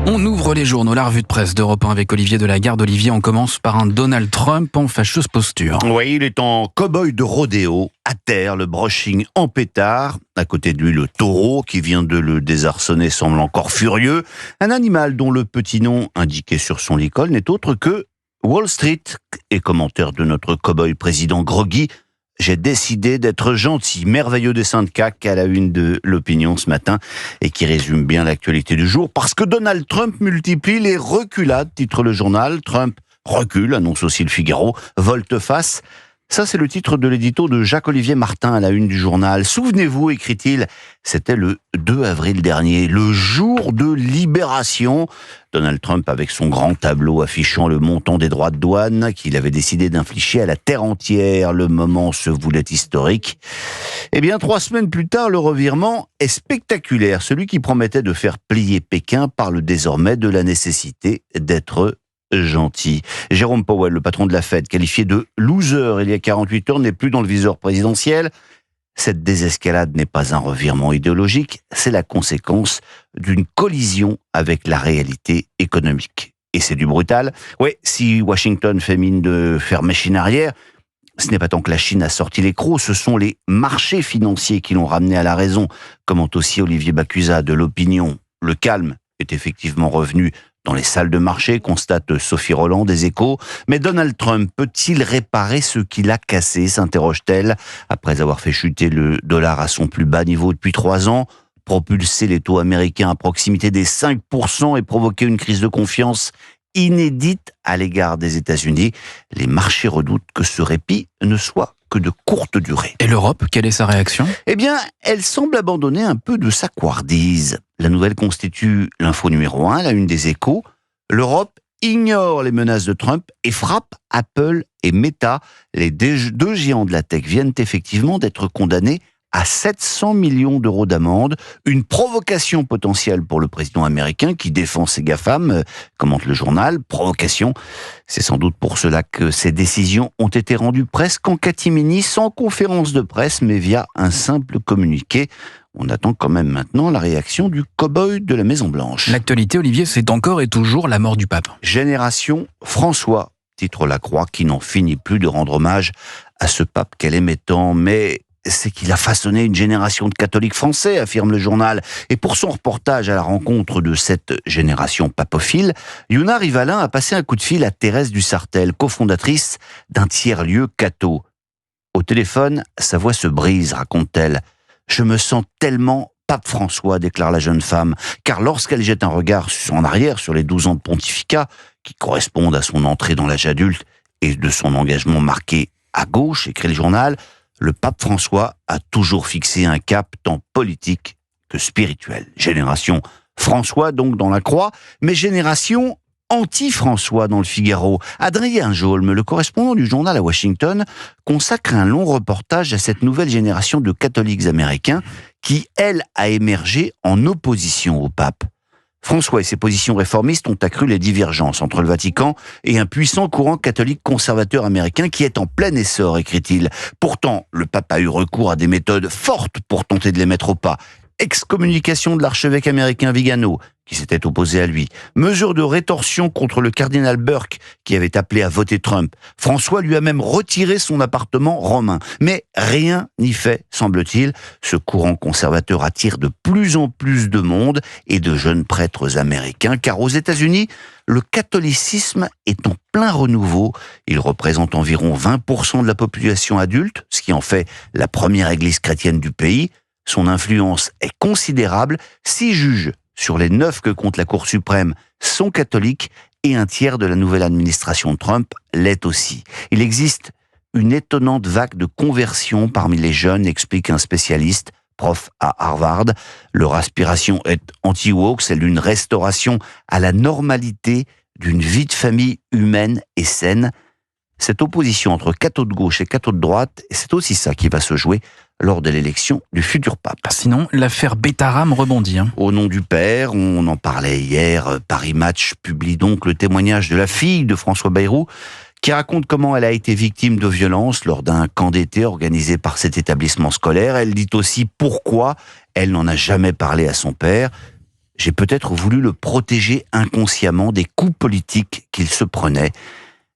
On ouvre les journaux, la revue de presse d'Europe 1 avec Olivier Delagarde. Olivier, on commence par un Donald Trump en fâcheuse posture. Oui, il est en cow-boy de rodéo, à terre, le brushing en pétard. À côté de lui, le taureau qui vient de le désarçonner semble encore furieux. Un animal dont le petit nom indiqué sur son licol n'est autre que Wall Street. Et commentaire de notre cow-boy président groggy: j'ai décidé d'être gentil. Merveilleux dessin de CAC à la une de l'Opinion ce matin et qui résume bien l'actualité du jour. Parce que Donald Trump multiplie les reculades, titre le journal. Trump recule, annonce aussi le Figaro. Volte-face. Ça, c'est le titre de l'édito de Jacques-Olivier Martin à la une du journal. Souvenez-vous, écrit-il, c'était le 2 avril dernier, le jour de libération. Donald Trump, avec son grand tableau affichant le montant des droits de douane qu'il avait décidé d'infliger à la terre entière. Le moment se voulait historique. Eh bien, 3 semaines plus tard, le revirement est spectaculaire. Celui qui promettait de faire plier Pékin parle désormais de la nécessité d'être gentil. Jérôme Powell, le patron de la Fed, qualifié de loser il y a 48 heures, n'est plus dans le viseur présidentiel. Cette désescalade n'est pas un revirement idéologique, c'est la conséquence d'une collision avec la réalité économique. Et c'est du brutal. Oui, si Washington fait mine de faire machine arrière, ce n'est pas tant que la Chine a sorti les crocs, ce sont les marchés financiers qui l'ont ramené à la raison, commente aussi Olivier Bacusa de l'Opinion. Le calme est effectivement revenu dans les salles de marché, constate Sophie Roland des Échos. Mais Donald Trump peut-il réparer ce qu'il a cassé, s'interroge-t-elle, après avoir fait chuter le dollar à son plus bas niveau depuis 3 ans, propulser les taux américains à proximité des 5% et provoquer une crise de confiance inédite à l'égard des États-Unis. Les marchés redoutent que ce répit ne soit que de courte durée. Et l'Europe, quelle est sa réaction ? Eh bien, elle semble abandonner un peu de sa couardise. La nouvelle constitue l'info numéro 1, la une des Échos. L'Europe ignore les menaces de Trump et frappe Apple et Meta. Les deux géants de la tech viennent effectivement d'être condamnés à 700 millions d'euros d'amende, une provocation potentielle pour le président américain qui défend ses GAFAM, commente le journal. Provocation, c'est sans doute pour cela que ces décisions ont été rendues presque en catimini, sans conférence de presse, mais via un simple communiqué. On attend quand même maintenant la réaction du cow-boy de la Maison-Blanche. L'actualité, Olivier, c'est encore et toujours la mort du pape. Génération François, titre La Croix, qui n'en finit plus de rendre hommage à ce pape qu'elle aimait tant, mais c'est qu'il a façonné une génération de catholiques français, affirme le journal. Et pour son reportage à la rencontre de cette génération papophile, Yuna Rivalin a passé un coup de fil à Thérèse Dussartel, cofondatrice d'un tiers-lieu catho. Au téléphone, sa voix se brise, raconte-t-elle. « Je me sens tellement pape François », déclare la jeune femme, car lorsqu'elle jette un regard en arrière sur les 12 ans de pontificat, qui correspondent à son entrée dans l'âge adulte et de son engagement marqué à gauche, écrit le journal, le pape François a toujours fixé un cap tant politique que spirituel. Génération François donc dans La Croix, mais génération anti-François dans le Figaro. Adrien Jolme, le correspondant du journal à Washington, consacre un long reportage à cette nouvelle génération de catholiques américains qui, elle, a émergé en opposition au pape. François et ses positions réformistes ont accru les divergences entre le Vatican et un puissant courant catholique conservateur américain qui est en plein essor, écrit-il. Pourtant, le pape a eu recours à des méthodes fortes pour tenter de les mettre au pas. Excommunication de l'archevêque américain Vigano, qui s'était opposé à lui. Mesure de rétorsion contre le cardinal Burke, qui avait appelé à voter Trump. François lui a même retiré son appartement romain. Mais rien n'y fait, semble-t-il. Ce courant conservateur attire de plus en plus de monde et de jeunes prêtres américains, car aux États-Unis, le catholicisme est en plein renouveau. Il représente environ 20% de la population adulte, ce qui en fait la première église chrétienne du pays. Son influence est considérable. 6 juges sur les 9 que compte la Cour suprême sont catholiques et un tiers de la nouvelle administration de Trump l'est aussi. Il existe une étonnante vague de conversion parmi les jeunes, explique un spécialiste, prof à Harvard. Leur aspiration est anti-woke, c'est une restauration à la normalité d'une vie de famille humaine et saine. Cette opposition entre cathos de gauche et cathos de droite, c'est aussi ça qui va se jouer lors de l'élection du futur pape. Sinon, l'affaire Bétaram rebondit. Au nom du père, on en parlait hier, Paris Match publie donc le témoignage de la fille de François Bayrou, qui raconte comment elle a été victime de violences lors d'un camp d'été organisé par cet établissement scolaire. Elle dit aussi pourquoi elle n'en a jamais parlé à son père. j'ai peut-être voulu le protéger inconsciemment des coups politiques qu'il se prenait.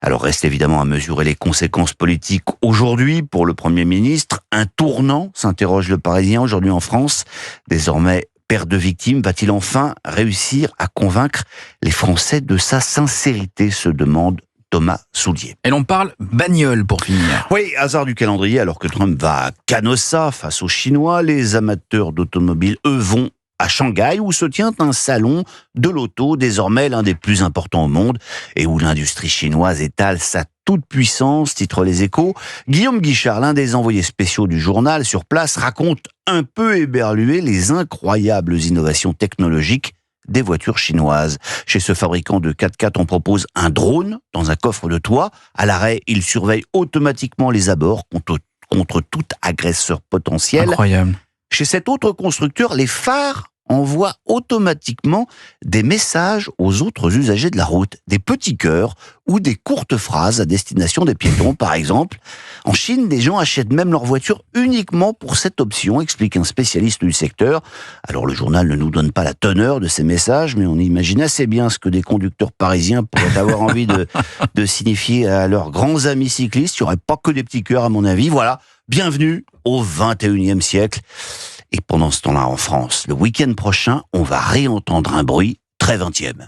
Alors reste évidemment à mesurer les conséquences politiques aujourd'hui pour le Premier ministre. Un tournant, s'interroge le Parisien aujourd'hui en France. Désormais père de victimes, va-t-il enfin réussir à convaincre les Français de sa sincérité, se demande Thomas Soulier. Et l'on parle bagnole pour finir. Oui, hasard du calendrier, alors que Trump va à Canossa face aux Chinois, les amateurs d'automobiles, eux, vont à Shanghai, où se tient un salon de l'auto, désormais l'un des plus importants au monde, et où l'industrie chinoise étale sa toute-puissance, titre Les Échos. Guillaume Guichard, l'un des envoyés spéciaux du journal sur place, raconte un peu éberlué les incroyables innovations technologiques des voitures chinoises. Chez ce fabricant de 4x4, on propose un drone dans un coffre de toit. À l'arrêt, il surveille automatiquement les abords contre tout agresseur potentiel. Incroyable. Chez cet autre constructeur, les phares envoient automatiquement des messages aux autres usagers de la route, des petits cœurs ou des courtes phrases à destination des piétons, par exemple. En Chine, des gens achètent même leur voiture uniquement pour cette option, explique un spécialiste du secteur. Alors le journal ne nous donne pas la teneur de ces messages, mais on imagine assez bien ce que des conducteurs parisiens pourraient avoir envie de signifier à leurs grands amis cyclistes. Il n'y aurait pas que des petits cœurs, à mon avis. Voilà, bienvenue au 21e siècle. Et pendant ce temps-là, en France, le week-end prochain, on va réentendre un bruit très 20e.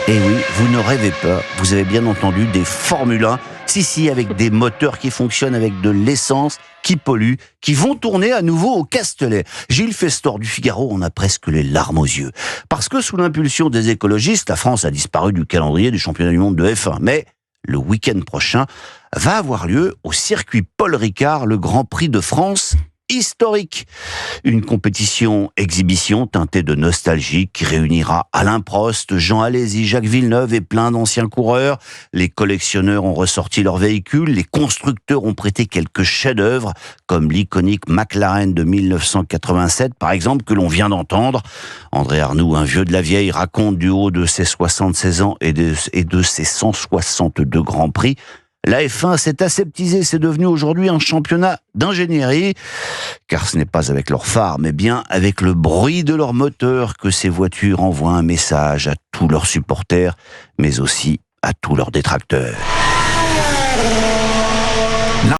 Et oui, vous ne rêvez pas, vous avez bien entendu des Formule 1, si, avec des moteurs qui fonctionnent avec de l'essence, qui polluent, qui vont tourner à nouveau au Castellet. Gilles Festor du Figaro en a presque les larmes aux yeux. Parce que sous l'impulsion des écologistes, la France a disparu du calendrier du championnat du monde de F1. Mais le week-end prochain va avoir lieu au circuit Paul Ricard, le Grand Prix de France historique. Une compétition exhibition teintée de nostalgie qui réunira Alain Prost, Jean Alesi, Jacques Villeneuve et plein d'anciens coureurs. Les collectionneurs ont ressorti leurs véhicules, les constructeurs ont prêté quelques chefs-d'œuvre, comme l'iconique McLaren de 1987, par exemple, que l'on vient d'entendre. André Arnoux, un vieux de la vieille, raconte du haut de ses 76 ans et de ses 162 Grands Prix. La F1 s'est aseptisée, c'est devenu aujourd'hui un championnat d'ingénierie, car ce n'est pas avec leurs phares, mais bien avec le bruit de leur moteur que ces voitures envoient un message à tous leurs supporters, mais aussi à tous leurs détracteurs.